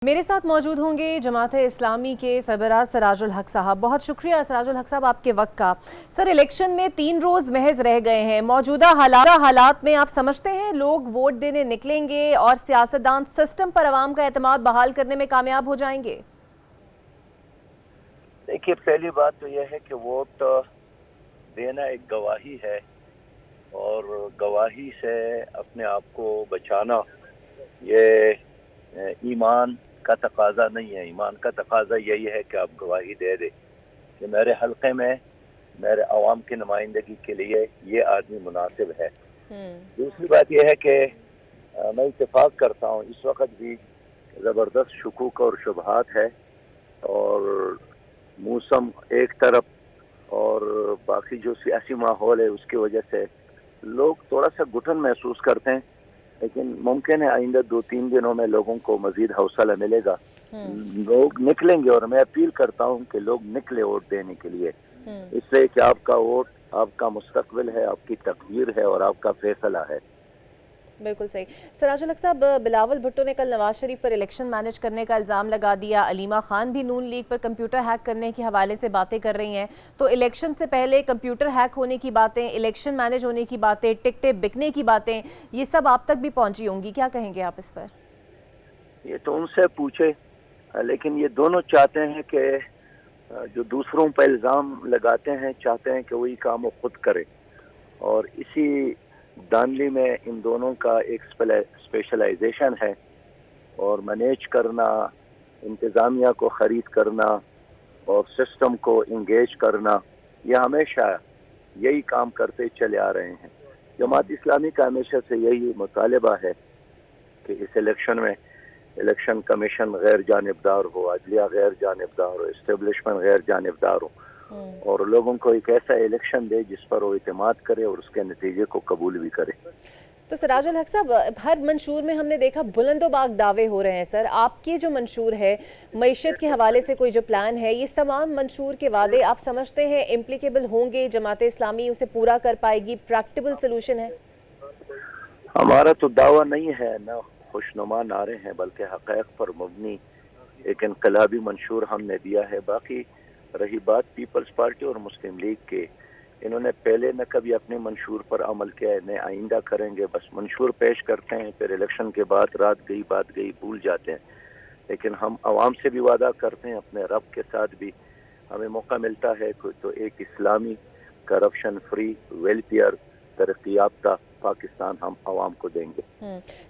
मेरे साथ मौजूद होंगे जमात-ए इस्लामी के सरबराह सराजुल हक साहब। बहुत शुक्रिया सराजुल हक साहब आपके वक्त का। सर, इलेक्शन में 3 रोज़ महज रह गए हैं। मौजूदा हालात में आप समझते हैं लोग वोट देने निकलेंगे और सियासतदान सिस्टम पर अवाम का एतमाद बहाल करने में कामयाब हो जाएंगे? देखिए, पहली बात तो यह है कि वोट देना एक गवाही है और गवाही से अपने आप को बचाना ये ईमान का तकाजा नहीं है। ईमान का तकाजा यही है कि आप गवाही दे दे कि मेरे हल्के में मेरे अवाम की नुमाइंदगी के लिए ये आदमी मुनासिब है। दूसरी बात यह है कि मैं इत्तेफाक करता हूँ इस वक्त भी ज़बरदस्त शुकूक और शुबहात है और मौसम एक तरफ और बाकी जो सियासी माहौल है उसकी वजह से लोग थोड़ा सा घुटन महसूस करते हैं, लेकिन मुमकिन है आइंदा 2-3 दिनों में लोगों को मजीद हौसला मिलेगा। लोग निकलेंगे और मैं अपील करता हूं कि लोग निकले वोट देने के लिए, इसलिए कि आपका वोट आपका मुस्तकबिल है, आपकी तकदीर है और आपका फैसला है। बिल्कुल सही। सराजुल हक साहब, बिलावल भुट्टो ने कल नवाज शरीफ पर इलेक्शन मैनेज करने का इल्ज़ाम लगा दिया। अलीमा खान भी नून लीग पर कंप्यूटर हैक करने के हवाले से बातें कर रही हैं। तो इलेक्शन से पहले कंप्यूटर हैक होने की बातें, इलेक्शन मैनेज होने की बातें, टिकटें बिकने की बातें, ये सब आप तक भी पहुंची होंगी। क्या कहेंगे आप इस पर? ये तो उनसे पूछे, लेकिन ये दोनों चाहते हैं कि जो दूसरों पर इल्ज़ाम लगाते हैं चाहते हैं कि वही काम वो खुद करे, और इसी दानली में इन दोनों का एक स्पेशलाइजेशन है और मैनेज करना, इंतज़ामिया को ख़रीद करना और सिस्टम को इंगेज करना, ये हमेशा यही काम करते चले आ रहे हैं। जमात इस्लामी का हमेशा से यही मुतालबा है कि इस इलेक्शन में इलेक्शन कमीशन गैर जानिबदार हो, अदलिया गैर जानिबदार हो, इस्टेब्लिशमेंट गैर जानिबदार हो और लोगों को एक ऐसा इलेक्शन दे जिस पर वो इत्मीनान करे और उसके नतीजे को कबूल भी करे। तो सराजुल हक साहब, हर मंशूर में हमने देखा बुलंदोबाग दावे हो रहे हैं। सर, आपकी जो मंशूर है मईशत के हवाले से कोई जो प्लान है, ये तमाम मंशूर के वादे आप समझते हैं इम्प्लीकेबल होंगे, जमात इस्लामी उसे पूरा कर पाएगी, प्रैक्टिकल सोल्यूशन है? हमारा तो दावा नहीं है, न खुशनुमा नारे हैं, बल्कि हक़ाइक़ पर मबनी एक इनकलाबी मंशूर हमने दिया है। बाकी रही बात पीपल्स पार्टी और मुस्लिम लीग के, इन्होंने पहले न कभी अपने मंशूर पर अमल किया है, न आइंदा करेंगे। बस मंशूर पेश करते हैं, फिर इलेक्शन के बाद रात गई बात गई भूल जाते हैं। लेकिन हम आवाम से भी वादा करते हैं, अपने रब के साथ भी हमें मौका मिलता है तो एक इस्लामी करप्शन फ्री वेलफेयर तरक्की याफ्ता पाकिस्तान हम आवाम को देंगे।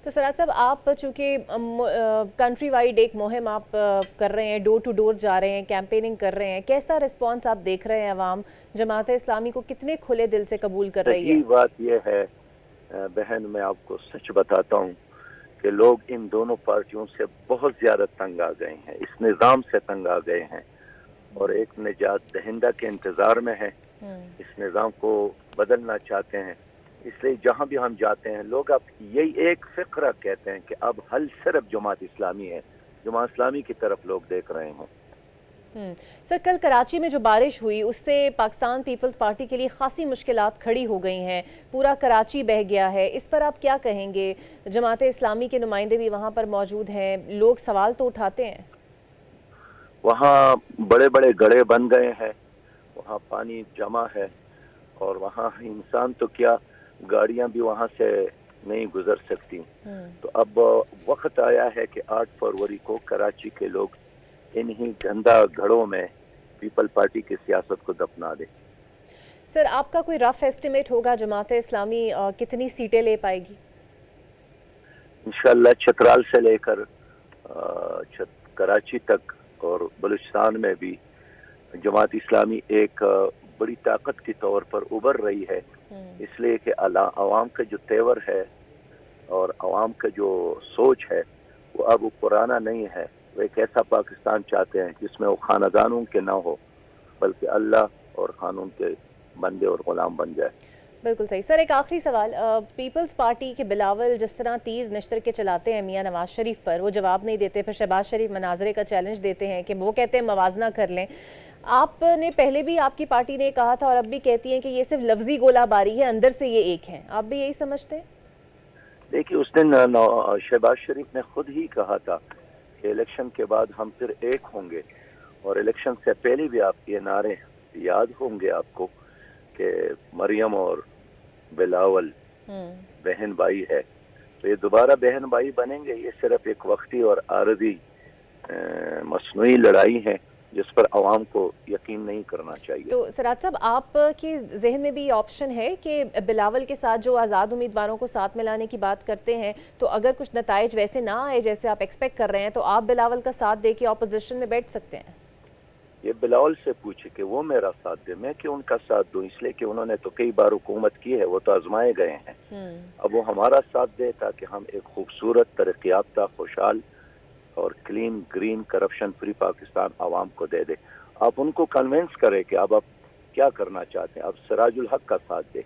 तो सराज साहब, आप चूँकि कंट्री वाइड एक मुहिम आप कर रहे हैं, डोर टू डोर जा रहे हैं, कैंपेनिंग कर रहे हैं, कैसा रिस्पांस आप देख रहे हैं? अवाम जमात इस्लामी को कितने खुले दिल से कबूल कर रही है? बात यह है बहन, मैं आपको सच बताता हूँ कि लोग इन दोनों पार्टियों से बहुत ज़्यादा तंग आ गए हैं, इस निज़ाम से तंग आ गए हैं और एक निजात दहिंदा के इंतज़ार में है। इस निज़ाम को बदलना चाहते हैं, इसलिए जहाँ भी हम जाते हैं लोग अब यही एक फ़िक्र कहते हैं कि अब हल सिर्फ जमात इस्लामी है, जमात इस्लामी की तरफ लोग देख रहे हैं। सर, कल कराची में जो बारिश हुई उससे पाकिस्तान पीपल्स पार्टी के लिए खासी मुश्किलात खड़ी हो गई हैं, पूरा कराची बह गया है। इस पर आप क्या कहेंगे? जमात इस्लामी के नुमाइंदे भी वहाँ पर मौजूद हैं, लोग सवाल तो उठाते हैं। वहाँ बड़े बड़े गड्ढे बन गए हैं, वहाँ पानी जमा है और वहाँ इंसान तो क्या गाड़ियाँ भी वहाँ से नहीं गुजर सकती। तो अब वक्त आया है कि 8 फरवरी को कराची के लोग इन्हीं गंदा घड़ों में पीपल पार्टी की सियासत को दफना दे। सर, आपका कोई रफ एस्टिमेट होगा जमात इस्लामी कितनी सीटें ले पाएगी? इंशाअल्लाह चतराल से लेकर कराची तक और बलूचिस्तान में भी जमात इस्लामी एक बड़ी ताकत के तौर पर उभर रही है, इसलिए कि आवाम का जो तेवर है और आवाम का जो सोच है वो अब पुराना नहीं है। वो एक ऐसा पाकिस्तान चाहते हैं जिसमें वो खानदानों के ना हो बल्कि अल्लाह और कानून के बंदे और गुलाम बन जाए। बिल्कुल सही। सर, एक आखिरी सवाल, पीपल्स पार्टी के बिलावल जिस तरह तीर निश्तर के चलाते हैं मियां नवाज शरीफ पर, वो जवाब नहीं देते, फिर शहबाज शरीफ मनाजरे का चैलेंज देते हैं कि वो कहते हैं मवाजना कर लें। आपने पहले भी, आपकी पार्टी ने कहा था और अब भी कहती हैं कि ये सिर्फ लफ्जी गोलाबारी है, अंदर से ये एक है। आप भी यही समझते हैं? देखिए, उस दिन शहबाज शरीफ ने खुद ही कहा था کہ الیکشن کے بعد ہم پھر ایک ہوں گے، اور الیکشن سے پہلے بھی آپ یہ نعرے یاد ہوں گے آپ کو کہ مریم اور بلاول بہن بھائی ہے، تو یہ دوبارہ بہن بھائی بنیں گے؟ یہ صرف ایک وقتی اور عارضی مصنوعی لڑائی ہے جس پر عوام کو یقین نہیں کرنا چاہیے۔ تو سراج صاحب، آپ کی ذہن میں بھی یہ آپشن ہے کہ بلاول کے ساتھ جو آزاد امیدواروں کو ساتھ میں لانے کی بات کرتے ہیں، تو اگر کچھ نتائج ویسے نہ آئے جیسے آپ ایکسپیکٹ کر رہے ہیں، تو آپ بلاول کا ساتھ دے کے اپوزیشن میں بیٹھ سکتے ہیں؟ یہ بلاول سے پوچھے کہ وہ میرا ساتھ دے، میں کیوں ان کا ساتھ دوں؟ اس لیے کہ انہوں نے تو کئی بار حکومت کی ہے، وہ تو آزمائے گئے ہیں۔ اب وہ ہمارا ساتھ دے تاکہ ہم ایک خوبصورت، ترقی یافتہ، خوشحال اور clean, green, corruption free Pakistan عوام کو دے دے۔ آپ ان کو کنونس کریں کہ اب آپ کیا کرنا چاہتے ہیں، اب سراج الحق کا ساتھ دے۔